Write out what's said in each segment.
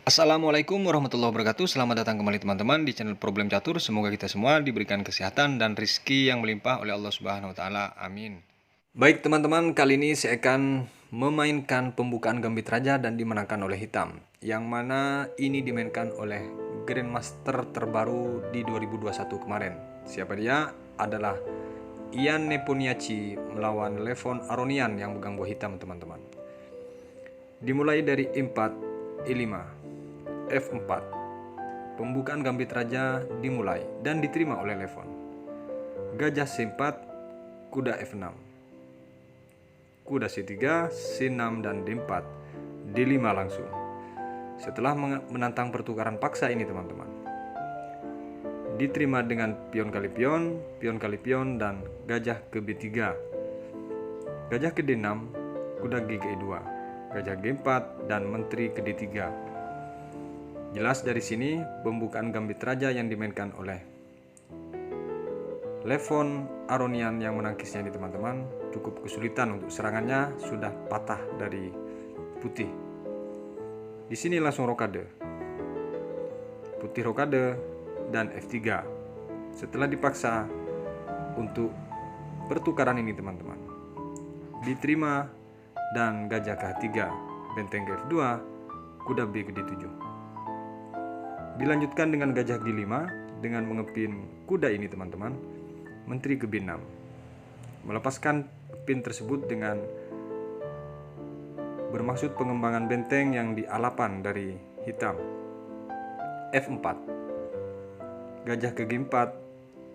Assalamualaikum warahmatullahi wabarakatuh. Selamat datang kembali teman-teman di channel Problem Catur. Semoga kita semua diberikan kesehatan dan rizki yang melimpah oleh Allah Subhanahu wa taala. Amin. Baik teman-teman, kali ini saya akan memainkan pembukaan Gambit Raja dan dimenangkan oleh Hitam. Yang mana ini dimainkan oleh Grandmaster terbaru di 2021 kemarin. Siapa dia? Adalah Ian Nepomniachtchi melawan Levon Aronian yang megang buah hitam teman-teman. Dimulai dari E4, E5, F4. Pembukaan Gambit Raja dimulai dan diterima oleh Levon. Gajah C4, kuda F6. Kuda C3, C6 dan D4. D5 langsung. Setelah menantang pertukaran paksa ini teman-teman, diterima dengan pion kali pion dan gajah ke B3. Gajah ke D6, kuda G ke E2. Gajah G4 dan menteri ke D3. Jelas dari sini pembukaan Gambit Raja yang dimainkan oleh Levon Aronian yang menangkisnya ini teman-teman cukup kesulitan untuk serangannya, sudah patah dari putih. Di sini langsung rokade. Putih rokade dan F3. Setelah dipaksa untuk pertukaran ini teman-teman, diterima dan gajah ke H3, benteng ke F2, kuda B ke D7. Dilanjutkan dengan gajah G5 dengan mengepin kuda ini teman-teman, menteri ke B6. Melepaskan pin tersebut dengan bermaksud pengembangan benteng yang di A8 dari hitam. F4. Gajah ke G4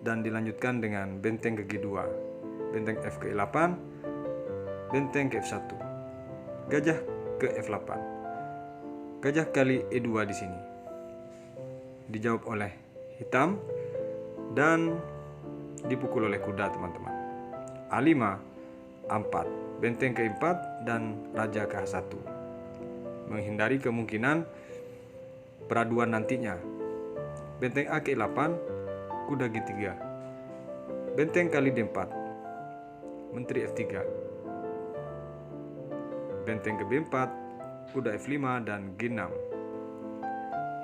dan dilanjutkan dengan benteng ke G2. Benteng F ke E8, benteng ke F1. Gajah ke F8. Gajah kali E2 di sini. Dijawab oleh hitam dan dipukul oleh kuda teman-teman. A5, A4, benteng ke-4 dan raja ke H1. Menghindari kemungkinan peraduan nantinya. Benteng A ke 8, kuda G3. Benteng kali D4, menteri F3. Benteng ke B4, kuda F5 dan G6.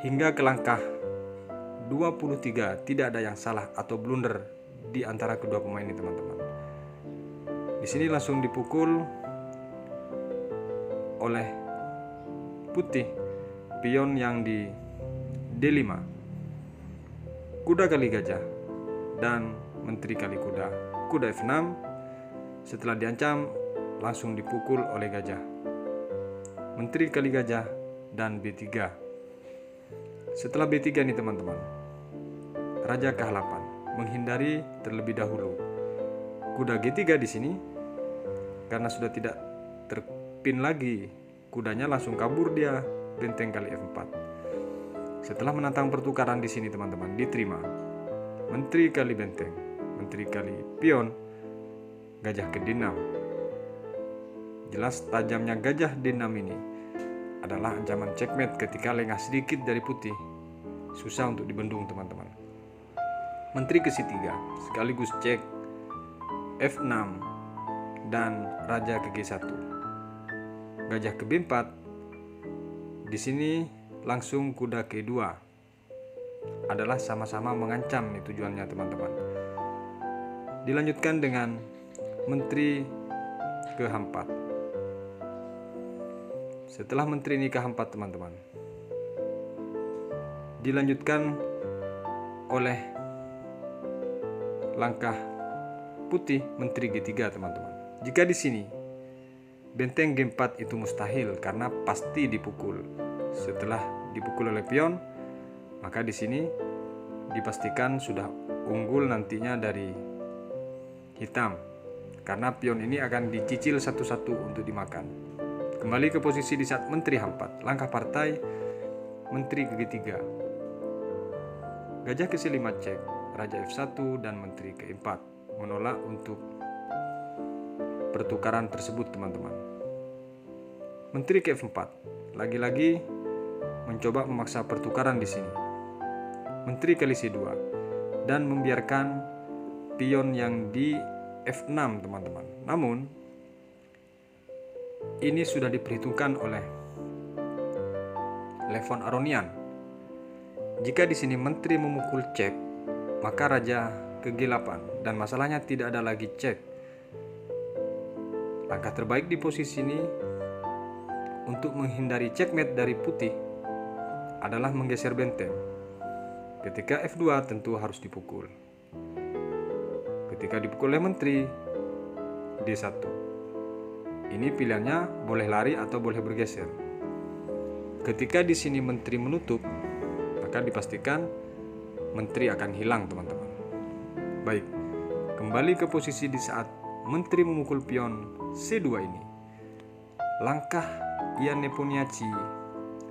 Hingga ke langkah 23 tidak ada yang salah atau blunder di antara kedua pemain ini teman-teman. Di sini langsung dipukul oleh putih pion yang di D5. Kuda kali gajah dan menteri kali kuda. Kuda F6. Setelah diancam langsung dipukul oleh gajah. Menteri kali gajah dan B3. Setelah B3 nih teman-teman, raja ke H8, menghindari terlebih dahulu. Kuda G3 di sini karena sudah tidak terpin lagi, kudanya langsung kabur dia, benteng kali F4. Setelah menantang pertukaran di sini teman-teman, diterima. Menteri kali benteng, menteri kali pion, gajah ke D6. Jelas tajamnya gajah D6 ini adalah ancaman checkmate ketika lengah sedikit dari putih. Susah untuk dibendung teman-teman. Menteri ke C3 sekaligus cek F6 dan raja ke G1. Gajah ke B4. Di sini langsung kuda ke 2. Adalah sama-sama mengancam nih tujuannya teman-teman. Dilanjutkan dengan menteri ke H4. Setelah menteri ini ke H4 teman-teman, dilanjutkan oleh langkah putih menteri G3 teman-teman. Jika di sini benteng G4 itu mustahil karena pasti dipukul. Setelah dipukul oleh pion, maka di sini dipastikan sudah unggul nantinya dari hitam. Karena pion ini akan dicicil satu-satu untuk dimakan. Kembali ke posisi di saat menteri H4. Langkah partai menteri ke G3. Gajah ke C5 cek, raja F1 dan menteri ke E4. Menolak untuk pertukaran tersebut teman-teman. Menteri ke F4. Lagi-lagi mencoba memaksa pertukaran di sini. Menteri kali C2 dan membiarkan pion yang di F6 teman-teman. Namun ini sudah diperhitungkan oleh Levon Aronian. Jika di sini menteri memukul cek, maka raja kegelapan dan masalahnya tidak ada lagi cek. Langkah terbaik di posisi ini untuk menghindari checkmate dari putih adalah menggeser benteng. Ketika F2 tentu harus dipukul. Ketika dipukul oleh menteri, D1. Ini pilihannya boleh lari atau boleh bergeser. Ketika di sini menteri menutup, maka dipastikan menteri akan hilang, teman-teman. Baik, kembali ke posisi di saat menteri memukul pion C2 ini. Langkah Ian Nepomniachtchi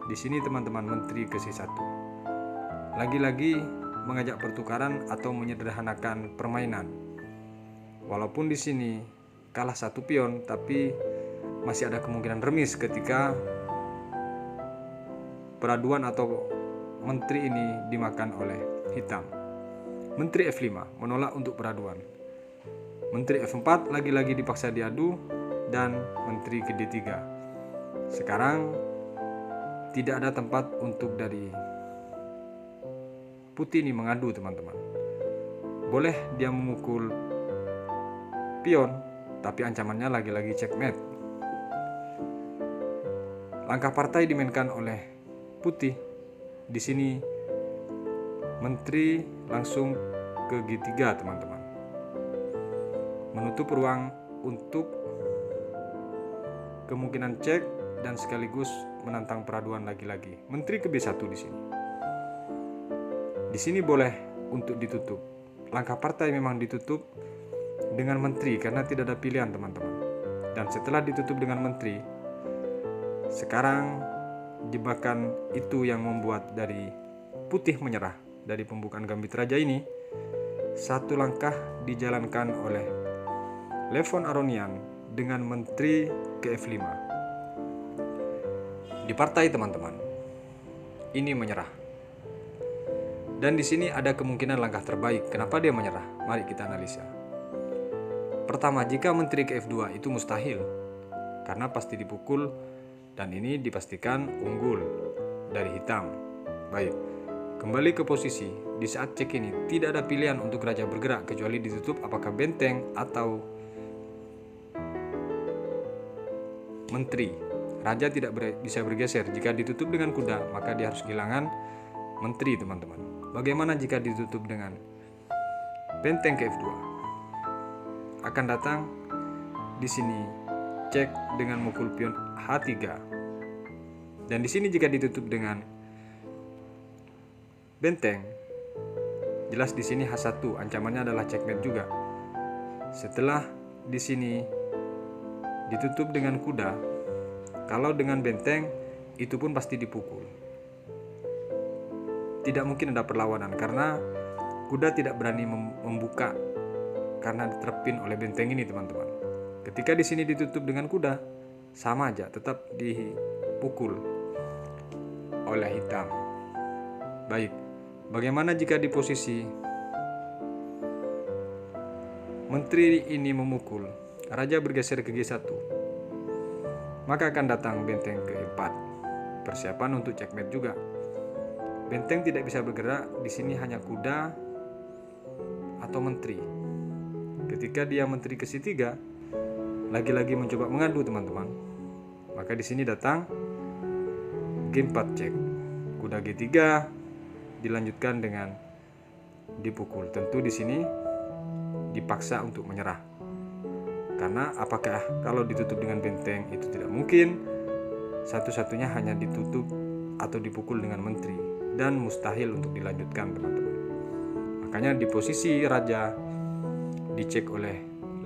di sini, teman-teman, menteri ke C1. Lagi-lagi mengajak pertukaran atau menyederhanakan permainan. Walaupun di sini kalah satu pion, tapi masih ada kemungkinan remis ketika peraduan atau menteri ini dimakan oleh hitam. Menteri F5 menolak untuk peraduan. Menteri F4 lagi-lagi dipaksa diadu dan menteri ke D3. Sekarang tidak ada tempat untuk dari putih ini mengadu, teman-teman. Boleh dia memukul pion, tapi ancamannya lagi-lagi checkmate. Langkah partai dimainkan oleh putih. Di sini menteri langsung ke G3, teman-teman. Menutup ruang untuk kemungkinan cek dan sekaligus menantang peraduan lagi-lagi. Menteri ke B1 di sini. Di sini boleh untuk ditutup. Langkah partai memang ditutup dengan menteri karena tidak ada pilihan, teman-teman. Dan setelah ditutup dengan menteri, sekarang jebakan itu yang membuat dari putih menyerah. Dari pembukaan gambit raja ini, satu langkah dijalankan oleh Levon Aronian dengan menteri ke F5. Di partai, teman-teman, ini menyerah. Dan di sini ada kemungkinan langkah terbaik. Kenapa dia menyerah? Mari kita analisa. Pertama, jika menteri ke F2 itu mustahil karena pasti dipukul dan ini dipastikan unggul dari hitam. Baik, kembali ke posisi. Di saat cek ini tidak ada pilihan untuk raja bergerak kecuali ditutup apakah benteng atau menteri. Raja tidak bisa bergeser. Jika ditutup dengan kuda, maka dia harus kehilangan menteri, teman-teman. Bagaimana jika ditutup dengan benteng ke F2? Akan datang di sini cek dengan mukul pion H3. Dan di sini jika ditutup dengan benteng, jelas di sini H1, ancamannya adalah checkmate juga. Setelah di sini ditutup dengan kuda, kalau dengan benteng itu pun pasti dipukul. Tidak mungkin ada perlawanan karena kuda tidak berani membuka karena diterpin oleh benteng ini, teman-teman. Ketika di sini ditutup dengan kuda, sama aja, tetap dipukul oleh hitam. Baik, bagaimana jika di posisi menteri ini memukul, raja bergeser ke G1, maka akan datang benteng ke E4. Persiapan untuk checkmate juga. Benteng tidak bisa bergerak, di sini hanya kuda atau menteri. Ketika dia menteri ke C3, lagi-lagi mencoba mengadu, teman-teman. Maka di sini datang G4 cek. Kuda G3 dilanjutkan dengan dipukul. Tentu di sini dipaksa untuk menyerah. Karena apakah kalau ditutup dengan benteng itu tidak mungkin, satu-satunya hanya ditutup atau dipukul dengan menteri. Dan mustahil untuk dilanjutkan, teman-teman. Makanya di posisi raja dicek oleh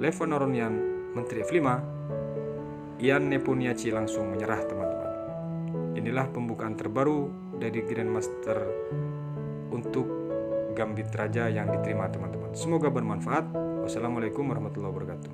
Levon Aronian, menteri F5, Ian Nepomniachtchi langsung menyerah, teman-teman. Inilah pembukaan terbaru dari Grandmaster untuk gambit raja yang diterima, teman-teman. Semoga bermanfaat. Wassalamualaikum warahmatullahi wabarakatuh.